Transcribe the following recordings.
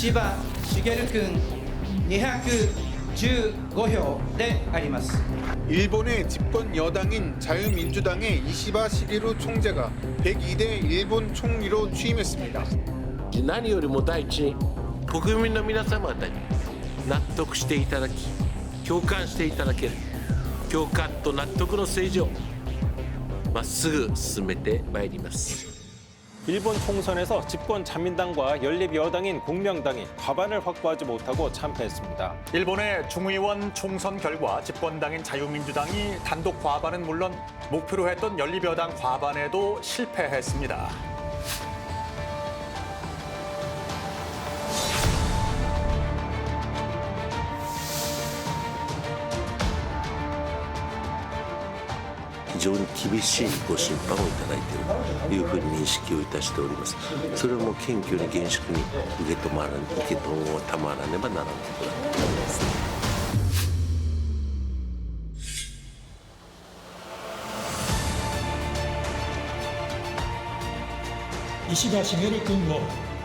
石破茂君215票であります。 일본의 집권 여당인 자유민주당의 이시바 시게루 총재가 102대 일본 총리로 취임했습니다. 何よりも第一に国民の皆様方に納得していただき共感していただける共感と納得の政治をまっすぐ進めてまいります。 일본 총선에서 집권 자민당과 연립 여당인 공명당이 과반을 확보하지 못하고 참패했습니다. 일본의 중의원 총선 결과 집권당인 자유민주당이 단독 과반은 물론 목표로 했던 연립여당 과반에도 실패했습니다.非常に厳しいご審判をいただいているというふうに認識をいたしております。それをもう謙虚に厳粛に受け止まらねばならないことだと思います。 石破茂君を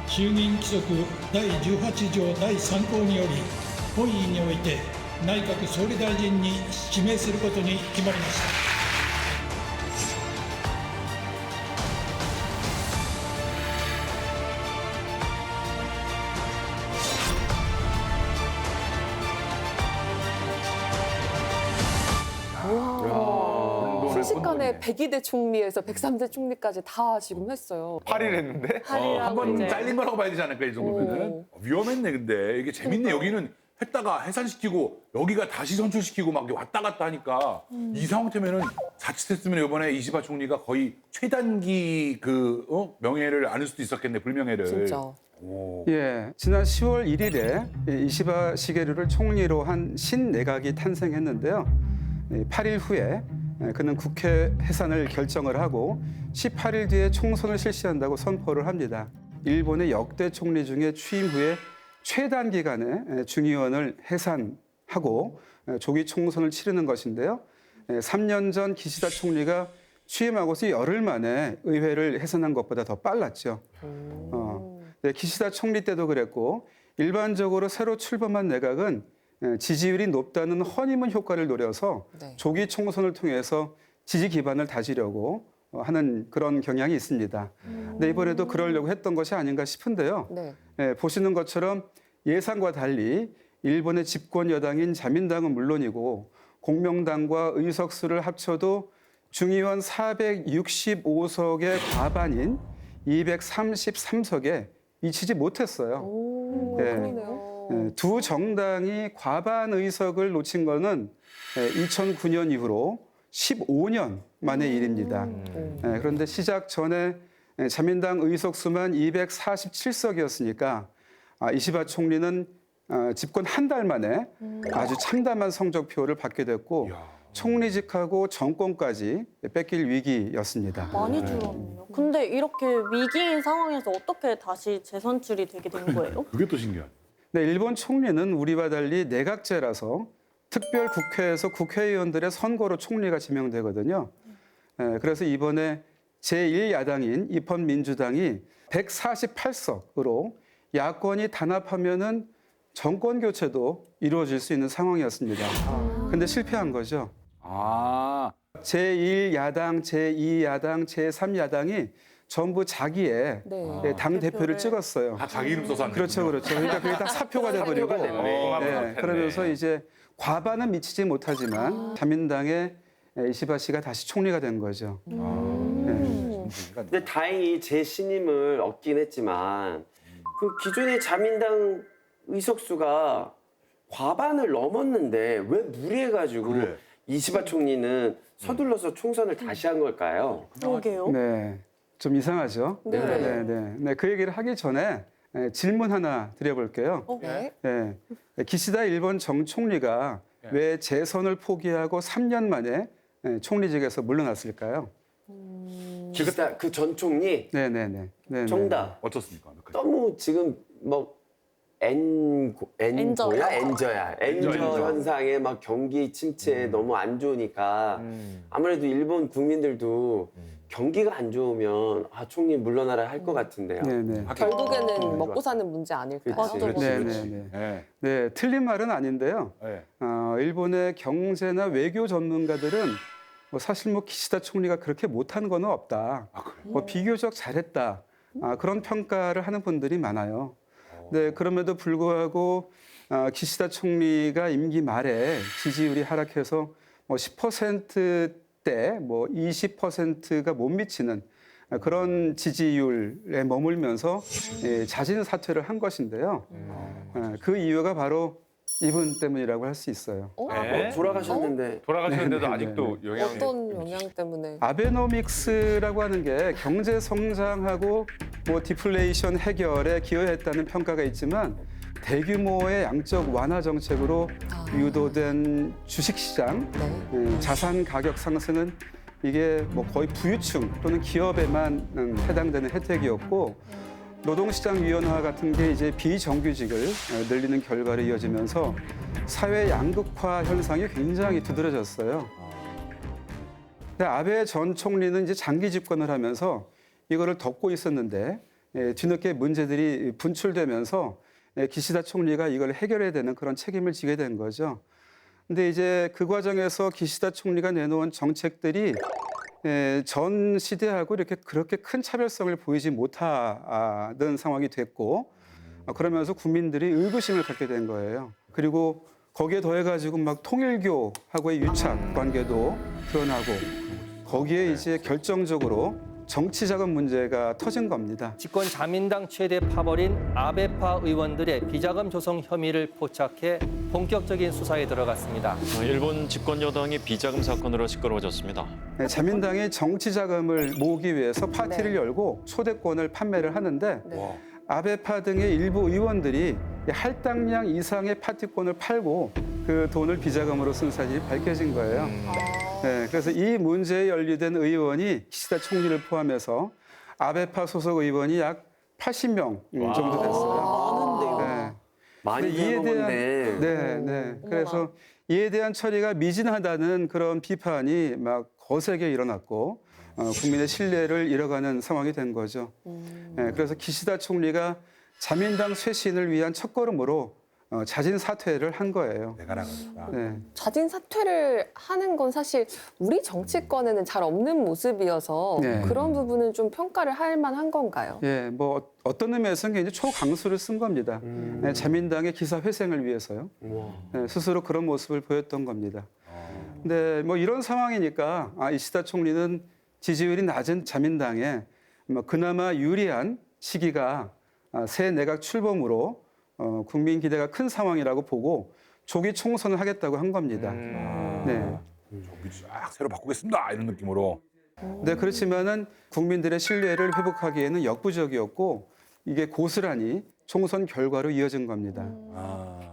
衆議院規則第18条第3項により本院において内閣総理大臣に指名することに決まりました。 순식간에 102대 총리에서 103대 총리까지 다 지금 했어요. 8일 했는데 한 번 잘린 거라고 봐야 되지 않을까 이 정도면은. 위험했네. 근데 이게 재밌네. 여기는 했다가 해산시키고 여기가 다시 선출시키고 막 왔다 갔다 하니까 이 상태면은 자칫했으면 이번에 이시바 총리가 거의 최단기 명예를 안을 수도 있었겠네. 불명예를. 진짜. 예, 지난 10월 1일에 이시바 시게루를 총리로 한 신내각이 탄생했는데요. 8일 후에 그는 국회 해산을 결정을 하고 18일 뒤에 총선을 실시한다고 선포를 합니다. 일본의 역대 총리 중에 취임 후에 최단 기간에 중의원을 해산하고 조기 총선을 치르는 것인데요. 3년 전 기시다 총리가 취임하고서 열흘 만에 의회를 해산한 것보다 더 빨랐죠. 기시다 총리 때도 그랬고 일반적으로 새로 출범한 내각은 지지율이 높다는 허니문 효과를 노려서 조기 총선을 통해서 지지 기반을 다지려고 하는 그런 경향이 있습니다. 근데 이번에도 그러려고 했던 것이 아닌가 싶은데요. 보시는 것처럼 예상과 달리 일본의 집권 여당인 자민당은 물론이고 공명당과 의석수를 합쳐도 중의원 465석의 과반인 233석에 미치지 못했어요. 그러네요. 두 정당이 과반 의석을 놓친 거는 2009년 이후로 15년 만의 일입니다. 그런데 시작 전에 자민당 의석수만 247석이었으니까 이시바 총리는 집권 한 달 만에 아주 참담한 성적표를 받게 됐고 총리직하고 정권까지 뺏길 위기였습니다. 많이 줄었네요. 근데 이렇게 위기인 상황에서 어떻게 다시 재선출이 되게 된 거예요? 그게 또 신기하네. 네, 일본 총리는 우리와 달리 내각제라서 특별 국회에서 국회의원들의 선거로 총리가 지명되거든요. 그래서 이번에 제1야당인 입헌민주당이 148석으로 야권이 단합하면은 정권 교체도 이루어질 수 있는 상황이었습니다. 근데 실패한 거죠. 제1야당, 제2야당, 제3야당이 전부 자기의 당 대표를 찍었어요. 다 자기 이름 써서 안 그렇죠. 그러니까 그게 다 사표가 돼버리고 그러면서 이제 과반은 미치지 못하지만 자민당의 이시바 씨가 다시 총리가 된 거죠. 근데 다행히 재신임을 얻긴 했지만 그 기존의 자민당 의석수가 과반을 넘었는데 왜 무리해가지고 이시바 총리는 서둘러서 총선을 다시 한 걸까요? 그러게요. 네, 좀 이상하죠. 네, 그 얘기를 하기 전에 질문 하나 드려볼게요. 기시다 일본 정총리가 왜 재선을 포기하고 3년 만에 총리직에서 물러났을까요? 기시다 그 전 총리? 네네네. 정답. 어떻습니까? 너무 지금 뭐 엔저 현상에 막 경기 침체에 너무 안 좋으니까 아무래도 일본 국민들도 경기가 안 좋으면 총리 물러나라 할 것 같은데요. 네. 결국에는 먹고 사는 문제 아닐까요? 네, 틀린 말은 아닌데요. 네. 일본의 경제나 외교 전문가들은 사실 기시다 총리가 그렇게 못한 건 없다. 비교적 잘했다. 그런 평가를 하는 분들이 많아요. 네, 그럼에도 불구하고 기시다 총리가 임기 말에 지지율이 하락해서 10%대 20%가 못 미치는 그런 지지율에 머물면서 자진 사퇴를 한 것인데요. 그 이유가 바로 이분 때문이라고 할 수 있어요. 돌아가셨는데. 돌아가셨는데도 아직도 영향이 어떤 영향 때문에? 아베노믹스라고 하는 게 경제 성장하고 디플레이션 해결에 기여했다는 평가가 있지만 대규모의 양적 완화 정책으로 유도된 주식시장, 자산 가격 상승은 이게 거의 부유층 또는 기업에만 해당되는 혜택이었고 노동시장 유연화 같은 게 이제 비정규직을 늘리는 결과로 이어지면서 사회 양극화 현상이 굉장히 두드러졌어요. 근데 아베 전 총리는 이제 장기 집권을 하면서 이거를 덮고 있었는데 뒤늦게 문제들이 분출되면서 기시다 총리가 이걸 해결해야 되는 그런 책임을 지게 된 거죠. 근데 이제 그 과정에서 기시다 총리가 내놓은 정책들이 전 시대하고 이렇게 그렇게 큰 차별성을 보이지 못하는 상황이 됐고 그러면서 국민들이 의구심을 갖게 된 거예요. 그리고 거기에 더해가지고 통일교하고의 유착 관계도 드러나고 거기에 이제 결정적으로 정치 자금 문제가 터진 겁니다. 집권 자민당 최대 파벌인 아베파 의원들의 비자금 조성 혐의를 포착해 본격적인 수사에 들어갔습니다. 일본 집권 여당이 비자금 사건으로 시끄러워졌습니다. 자민당이 정치 자금을 모으기 위해서 파티를 열고 초대권을 판매를 하는데 아베파 등의 일부 의원들이 할당량 이상의 파티권을 팔고 그 돈을 비자금으로 쓴 사실이 밝혀진 거예요. 그래서 이 문제에 연루된 의원이 기시다 총리를 포함해서 아베파 소속 의원이 약 80명 정도 됐어요. 많이 이에 대한 그래서 이에 대한 처리가 미진하다는 그런 비판이 거세게 일어났고 국민의 신뢰를 잃어가는 상황이 된 거죠. 그래서 기시다 총리가 자민당 쇄신을 위한 첫걸음으로 자진 사퇴를 한 거예요. 내가 나가겠다. 자진 사퇴를 하는 건 사실 우리 정치권에는 잘 없는 모습이어서 그런 부분은 좀 평가를 할 만한 건가요? 어떤 의미에서는 굉장히 초강수를 쓴 겁니다. 자민당의 기사 회생을 위해서요. 스스로 그런 모습을 보였던 겁니다. 근데 이런 상황이니까 기시다 총리는 지지율이 낮은 자민당에 그나마 유리한 시기가 새 내각 출범으로 국민 기대가 큰 상황이라고 보고 조기 총선을 하겠다고 한 겁니다. 쫙 새로 바꾸겠습니다 이런 느낌으로. 네, 그렇지만은 국민들의 신뢰를 회복하기에는 역부족이었고 이게 고스란히 총선 결과로 이어진 겁니다.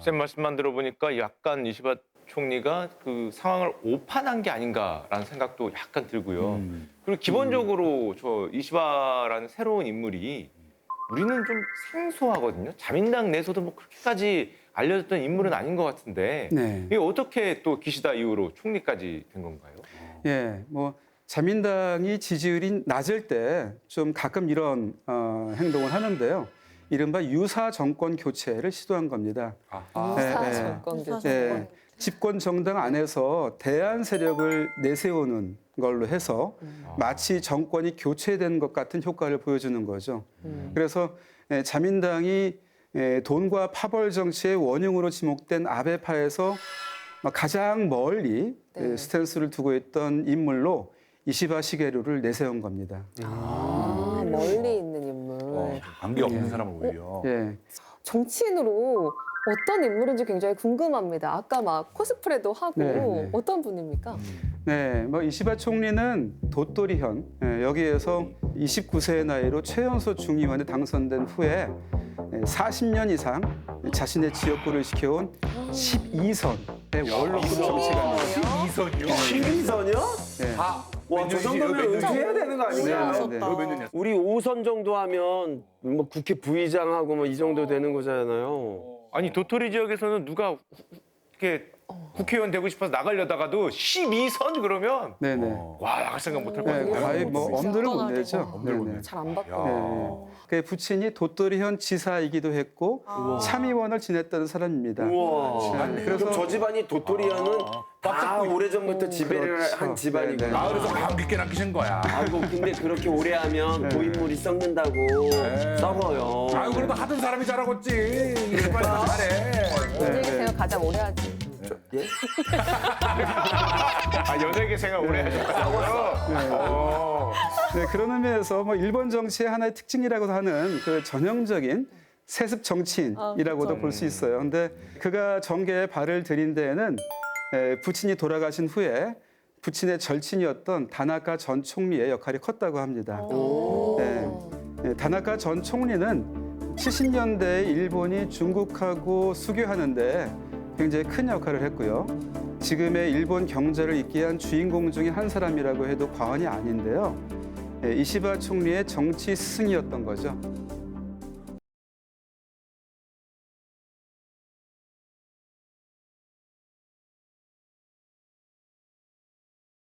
쌤 말씀만 들어보니까 약간 이시바 총리가 그 상황을 오판한 게 아닌가라는 생각도 약간 들고요. 그리고 기본적으로 저 이시바라는 새로운 인물이 우리는 좀 생소하거든요. 자민당 내에서도 그렇게까지 알려졌던 인물은 아닌 것 같은데 이게 어떻게 또 기시다 이후로 총리까지 된 건가요? 자민당이 지지율이 낮을 때 좀 가끔 이런 행동을 하는데요. 이른바 유사 정권 교체를 시도한 겁니다. 유사 정권 교체. 집권 정당 안에서 대안 세력을 내세우는 걸로 해서 마치 정권이 교체된 것 같은 효과를 보여주는 거죠. 그래서 자민당이 돈과 파벌 정치의 원흉으로 지목된 아베파에서 가장 멀리 스탠스를 두고 있던 인물로 이시바 시게루를 내세운 겁니다. 멀리 있는 인물. 관계 없는 사람을 오히려. 정치인으로 어떤 인물인지 굉장히 궁금합니다. 아까 코스프레도 하고 어떤 분입니까? 이시바 총리는 도토리현 여기에서 29세의 나이로 최연소 중의원에 당선된 후에 40년 이상 자신의 지역구를 지켜온 12선의 원로급 정치가입니다. 12선이요? 12선이요? 와, 저 정도면 은퇴해야 되는 거 아니에요? 우리 5선 정도 하면 국회 부의장하고 이 정도 되는 거잖아요. 아니 도토리 지역에서는 누가 이렇게 국회의원 되고 싶어서 나가려다가도 12선 그러면 네네. 와 나갈 생각 못할 것 네, 같아요. 거의 뭐 엄두를 못 내죠. 네네. 잘 안 바꿔요. 그 부친이 도토리현 지사이기도 했고 참의원을 지냈던 사람입니다. 우와. 네, 그럼 저 집안이 도토리현은 다 오래전부터 지배를 그렇죠. 한 집안이구나. 마을에서 가감 깊게 남기신 거야. 아이고 근데 그렇게 오래 하면 고인물이 썩는다고 썩어요. 아유 그래도 하던 사람이 잘하겠지. 이렇게 빨리 잘해. 연예계생활 가장 오래 하지. 아 연예계 생활 오래 하셨다고요? 네, 그런 의미에서 뭐 일본 정치의 하나의 특징이라고 하는 그 전형적인 세습 정치인이라고도 볼 수 있어요. 근데 그가 정계에 발을 들인 데에는 부친이 돌아가신 후에 부친의 절친이었던 다나카 전 총리의 역할이 컸다고 합니다. 다나카 전 총리는 70년대에 일본이 중국하고 수교하는데 굉장히 큰 역할을 했고요. 지금의 일본 경제를 잇게 한 주인공 중에 한 사람이라고 해도 과언이 아닌데요. 이시바 총리의 정치 스승이었던 거죠.